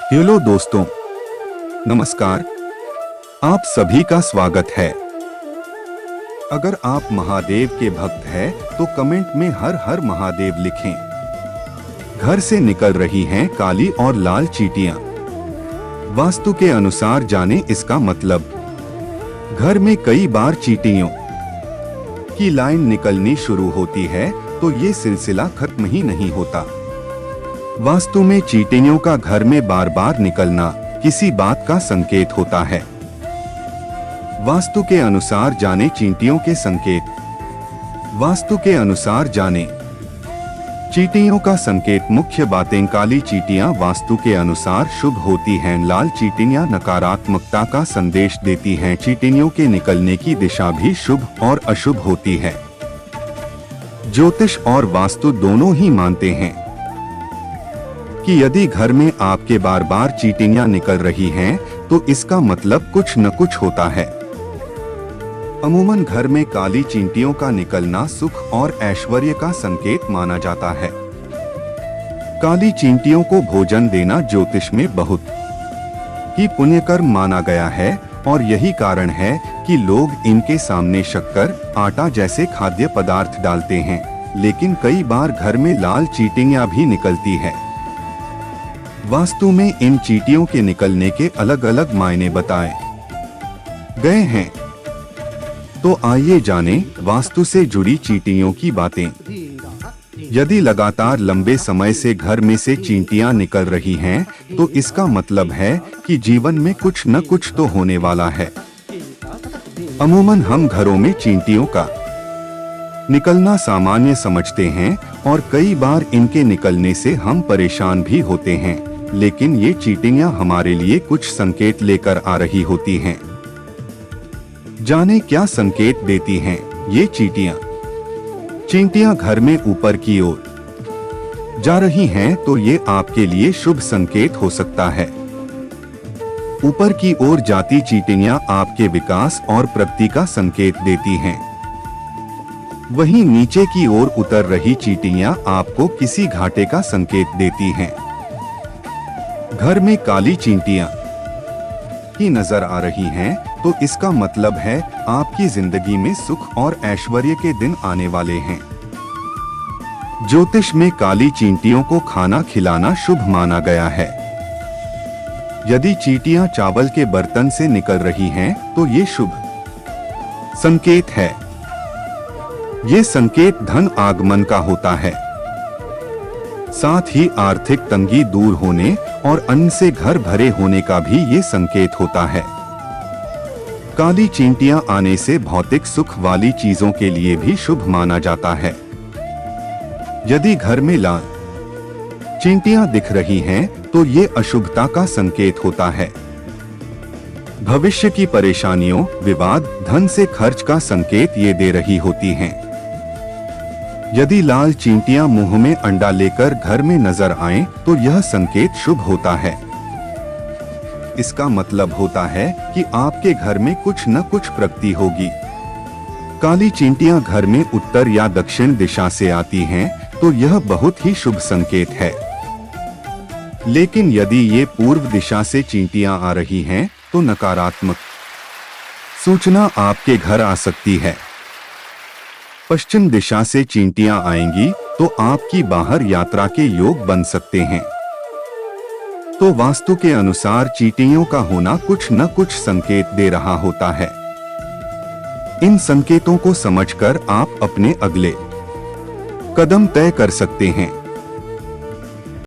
Hello दोस्तों, नमस्कार। आप सभी का स्वागत है। अगर आप महादेव के भक्त हैं तो कमेंट में हर हर महादेव लिखें। घर से निकल रही हैं काली और लाल चींटियां। वास्तु के अनुसार जाने इसका मतलब। घर में कई बार चींटियों की लाइन निकलनी शुरू होती है तो ये सिलसिला खत्म ही नहीं होता। वास्तु में चींटियों का घर में बार बार निकलना किसी बात का संकेत होता है। वास्तु के अनुसार जाने चींटियों के संकेत। वास्तु के अनुसार जाने चींटियों का संकेत। मुख्य बातें। काली चींटियां वास्तु के अनुसार शुभ होती हैं। लाल चींटियां नकारात्मकता का संदेश देती हैं। चींटियों के निकलने की दिशा भी शुभ और अशुभ होती है। ज्योतिष और वास्तु दोनों ही मानते हैं कि यदि घर में आपके बार बार चींटियां निकल रही हैं, तो इसका मतलब कुछ न कुछ होता है। अमूमन घर में काली चींटियों का निकलना सुख और ऐश्वर्य का संकेत माना जाता है। काली चींटियों को भोजन देना ज्योतिष में बहुत ही पुण्यकर्म माना गया है और यही कारण है कि लोग इनके सामने शक्कर, आटा जैसे खाद्य पदार्थ डालते हैं। लेकिन कई बार घर में लाल चींटियां भी निकलती है। वास्तु में इन चींटियों के निकलने के अलग अलग मायने बताए गए हैं। तो आइए जानें वास्तु से जुड़ी चींटियों की बातें। यदि लगातार लंबे समय से घर में से चींटियां निकल रही हैं, तो इसका मतलब है कि जीवन में कुछ न कुछ तो होने वाला है। अमूमन हम घरों में चींटियों का निकलना सामान्य समझते हैं और कई बार इनके निकलने से हम परेशान भी होते हैं। लेकिन ये चींटियां हमारे लिए कुछ संकेत लेकर आ रही होती हैं। जाने क्या संकेत देती हैं ये चींटियां। चींटियां घर में ऊपर की ओर जा रही हैं तो ये आपके लिए शुभ संकेत हो सकता है। ऊपर की ओर जाती चींटियां आपके विकास और प्रगति का संकेत देती हैं। वहीं नीचे की ओर उतर रही चींटियां आपको किसी घाटे का संकेत देती हैं। घर में काली चींटियां की नजर आ रही हैं, तो इसका मतलब है आपकी जिंदगी में सुख और ऐश्वर्य के दिन आने वाले हैं। ज्योतिष में काली चींटियों को खाना खिलाना शुभ माना गया है। यदि चींटियां चावल के बर्तन से निकल रही हैं, तो ये शुभ संकेत है। ये संकेत धन आगमन का होता है। साथ ही आर्थिक तंगी दूर होने और अन्न से घर भरे होने का भी ये संकेत होता है। काली चींटियां आने से भौतिक सुख वाली चीजों के लिए भी शुभ माना जाता है। यदि घर में लाल चींटियां दिख रही हैं, तो ये अशुभता का संकेत होता है। भविष्य की परेशानियों, विवाद, धन से खर्च का संकेत ये दे रही होती हैं। यदि लाल चींटियां मुंह में अंडा लेकर घर में नजर आएं, तो यह संकेत शुभ होता है। इसका मतलब होता है कि आपके घर में कुछ न कुछ प्रगति होगी। काली चींटियां घर में उत्तर या दक्षिण दिशा से आती हैं, तो यह बहुत ही शुभ संकेत है। लेकिन यदि ये पूर्व दिशा से चींटियां आ रही हैं, तो नकारात्मक सूचना आपके घर आ सकती है। पश्चिम दिशा से चींटियां आएंगी तो आपकी बाहर यात्रा के योग बन सकते हैं। तो वास्तु के अनुसार चींटियों का होना कुछ न कुछ संकेत दे रहा होता है। इन संकेतों को समझकर आप अपने अगले कदम तय कर सकते हैं।